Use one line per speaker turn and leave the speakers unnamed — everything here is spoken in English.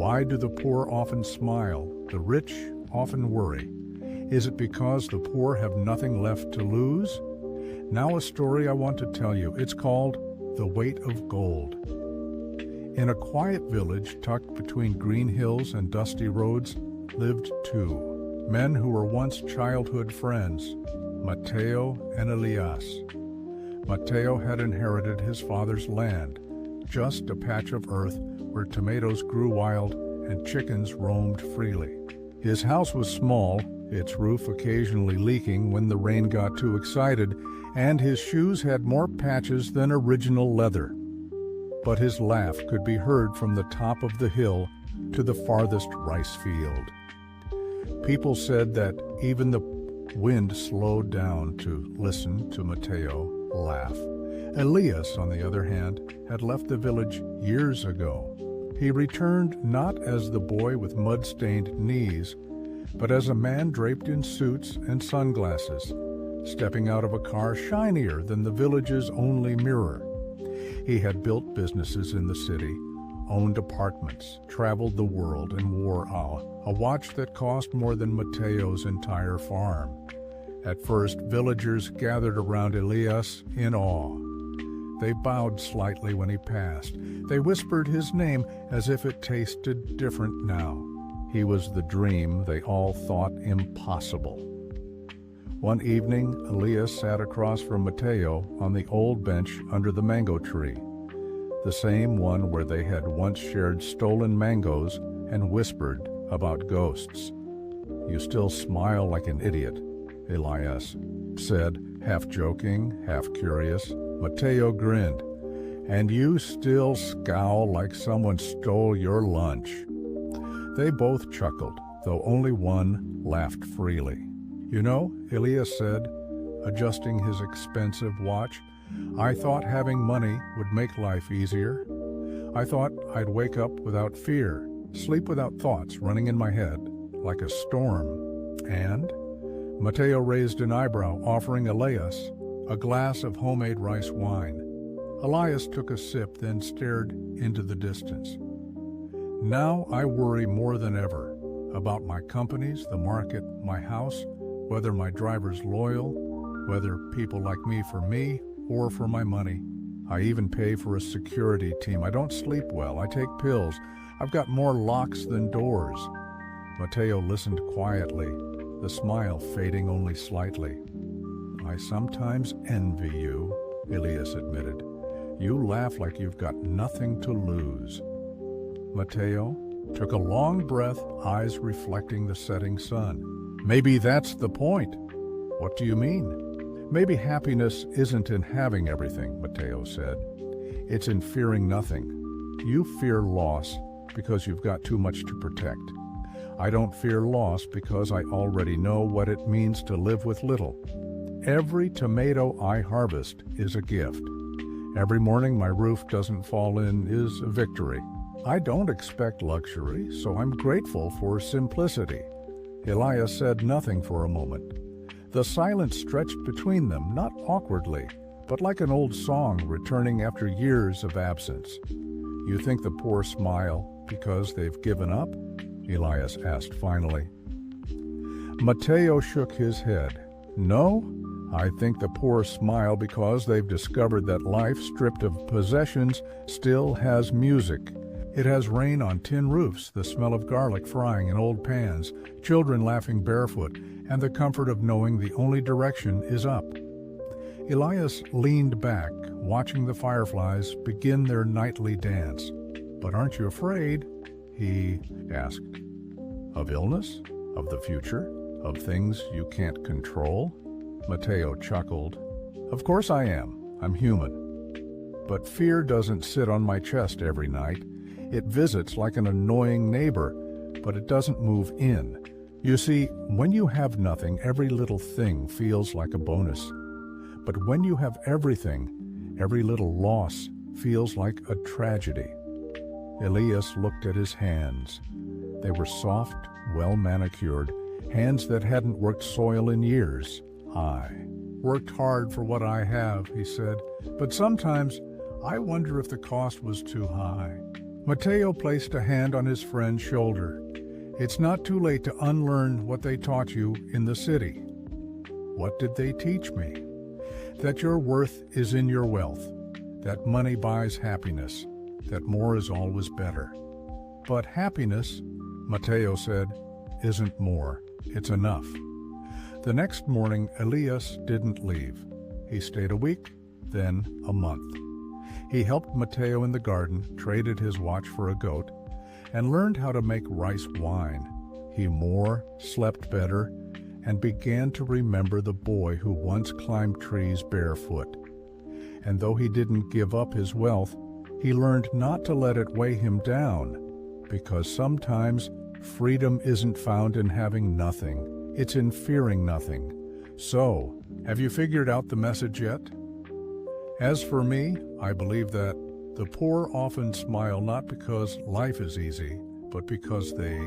Why do the poor often smile, the rich often worry? Is it because the poor have nothing left to lose? Now a story I want to tell you. It's called The Weight of Gold. In a quiet village tucked between green hills and dusty roads lived two men who were once childhood friends, Mateo and Elias. Mateo had inherited his father's land, just a patch of earth where tomatoes grew wild and chickens roamed freely. His house was small, its roof occasionally leaking when the rain got too excited, and his shoes had more patches than original leather. But his laugh could be heard from the top of the hill to the farthest rice field. People said that even the wind slowed down to listen to Mateo laugh. Elias, on the other hand, had left the village years ago. He returned not as the boy with mud-stained knees, but as a man draped in suits and sunglasses, stepping out of a car shinier than the village's only mirror. He had built businesses in the city, owned apartments, traveled the world, and wore a watch that cost more than Mateo's entire farm. At first, villagers gathered around Elias in awe. They bowed slightly when he passed. They whispered his name as if it tasted different now. He was the dream they all thought impossible. One evening, Elias sat across from Mateo on the old bench under the mango tree, the same one where they had once shared stolen mangoes and whispered about ghosts. "You still smile like an idiot," Elias said, half joking, half curious. Mateo grinned. "And you still scowl like someone stole your lunch." They both chuckled, though only one laughed freely. "You know," Elias said, adjusting his expensive watch, "I thought having money would make life easier. I thought I'd wake up without fear, sleep without thoughts running in my head, like a storm. And?" Mateo raised an eyebrow, offering Elias a glass of homemade rice wine. Elias took a sip, then stared into the distance. "Now I worry more than ever about my companies, the market, my house, whether my driver's loyal, whether people like me for me or for my money. I even pay for a security team. I don't sleep well. I take pills. I've got more locks than doors." Mateo listened quietly, the smile fading only slightly. "I sometimes envy you," Elias admitted. "You laugh like you've got nothing to lose." Mateo took a long breath, eyes reflecting the setting sun. "Maybe that's the point." "What do you mean?" "Maybe happiness isn't in having everything," Mateo said. "It's in fearing nothing. You fear loss because you've got too much to protect. I don't fear loss because I already know what it means to live with little. Every tomato I harvest is a gift. Every morning my roof doesn't fall in is a victory. I don't expect luxury, so I'm grateful for simplicity." Elias said nothing for a moment. The silence stretched between them, not awkwardly, but like an old song returning after years of absence. "You think the poor smile because they've given up?" Elias asked finally. Mateo shook his head. "No, I think the poor smile because they've discovered that life, stripped of possessions, still has music. It has rain on tin roofs, the smell of garlic frying in old pans, children laughing barefoot, and the comfort of knowing the only direction is up." Elias leaned back, watching the fireflies begin their nightly dance. "But aren't you afraid?" he asked. "Of illness? Of the future? Of things you can't control?" Mateo chuckled. "Of course I am. I'm human. But fear doesn't sit on my chest every night. It visits like an annoying neighbor, but it doesn't move in. You see, when you have nothing, every little thing feels like a bonus. But when you have everything, every little loss feels like a tragedy." Elias looked at his hands. They were soft, well-manicured, hands that hadn't worked soil in years. "I worked hard for what I have," he said, "but sometimes I wonder if the cost was too high." Mateo placed a hand on his friend's shoulder. It's not too late to unlearn what they taught you in the city. What did they teach me? That your worth is in your wealth, that money buys happiness, that more is always better. But happiness, Mateo said, isn't more, it's enough. The next morning, Elias didn't leave. He stayed a week, then a month. He helped Mateo in the garden, traded his watch for a goat, and learned how to make rice wine. He more, slept better, and began to remember the boy who once climbed trees barefoot. And though he didn't give up his wealth, he learned not to let it weigh him down, because sometimes freedom isn't found in having nothing, it's in fearing nothing. So, have you figured out the message yet? As for me, I believe that the poor often smile not because life is easy, but because they